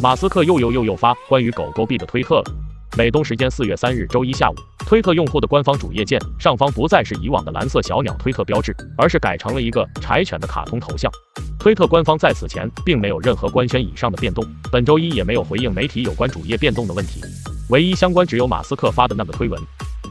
马斯克又发关于狗狗币的推特了。美东时间4月3日周一下午，推特用户的官方主页键上方不再是以往的蓝色小鸟推特标志，而是改成了一个柴犬的卡通头像。推特官方在此前并没有任何官宣以上的变动，本周一也没有回应媒体有关主页变动的问题，唯一相关只有马斯克发的那个推文。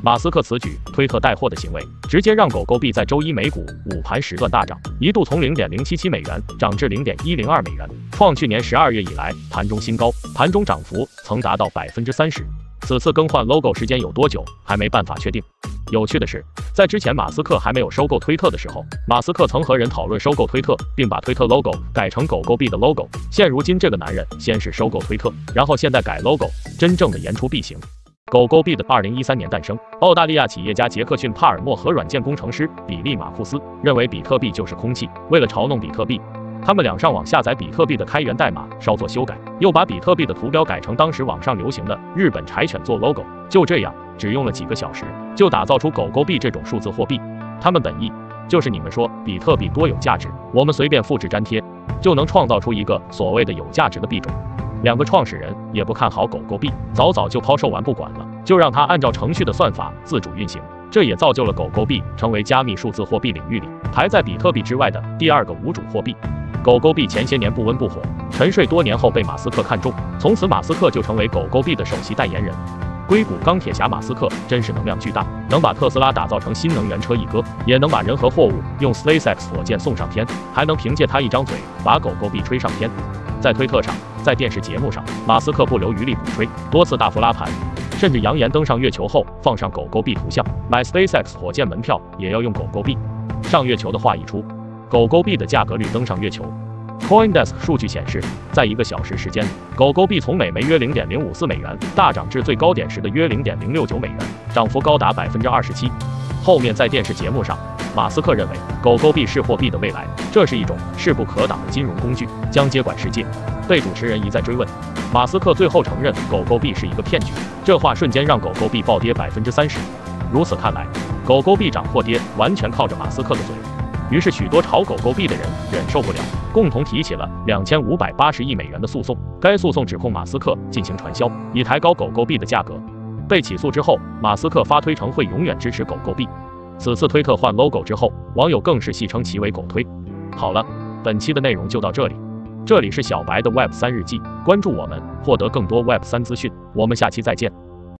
马斯克此举推特带货的行为，直接让狗狗币在周一美股午盘时段大涨，一度从0.077美元涨至0.102美元，创去年12月以来盘中新高，盘中涨幅曾达到30%。此次更换 logo 时间有多久，还没办法确定。有趣的是，在之前马斯克还没有收购推特的时候，马斯克曾和人讨论收购推特，并把推特 logo 改成狗狗币的 logo。现如今这个男人先是收购推特，然后现在改 logo， 真正的言出必行。狗狗币的2013年诞生，澳大利亚企业家杰克逊·帕尔默和软件工程师比利·马库斯认为比特币就是空气，为了嘲弄比特币，他们俩上网下载比特币的开源代码，稍作修改，又把比特币的图标改成当时网上流行的日本柴犬做 logo。就这样，只用了几个小时，就打造出狗狗币这种数字货币。他们本意就是你们说比特币多有价值，我们随便复制粘贴，就能创造出一个所谓的有价值的币种。两个创始人也不看好狗狗币，早就抛售完不管了，就让它按照程序的算法自主运行。这也造就了狗狗币成为加密数字货币领域里排在比特币之外的第二个无主货币。狗狗币前些年不温不火，沉睡多年后被马斯克看中，从此马斯克就成为狗狗币的首席代言人。硅谷钢铁侠马斯克真是能量巨大，能把特斯拉打造成新能源车一哥，也能把人和货物用 SpaceX 火箭送上天，还能凭借他一张嘴把狗狗币吹上天。在推特上，在电视节目上，马斯克不留余力鼓吹，多次大幅拉盘，甚至扬言登上月球后放上狗狗币图像，买 SpaceX 火箭门票也要用狗狗币。上月球的话一出，狗狗币的价格率登上月球。CoinDesk 数据显示，在1个小时时间，狗狗币从每约0.054美元大涨至最高点时的约0.069美元，涨幅高达27%。后面在电视节目上，马斯克认为狗狗币是货币的未来，这是一种势不可挡的金融工具，将接管世界。被主持人一再追问，马斯克最后承认狗狗币是一个骗局，这话瞬间让狗狗币暴跌30%。如此看来，狗狗币涨或跌完全靠着马斯克的嘴。于是许多炒狗狗币的人忍受不了，共同提起了2580亿美元的诉讼。该诉讼指控马斯克进行传销，以抬高狗狗币的价格。被起诉之后，马斯克发推称会永远支持狗狗币。此次推特换 logo 之后，网友更是戏称其为狗推。好了，本期的内容就到这里。这里是小白的 Web3 日记，关注我们，获得更多 Web3 资讯。我们下期再见。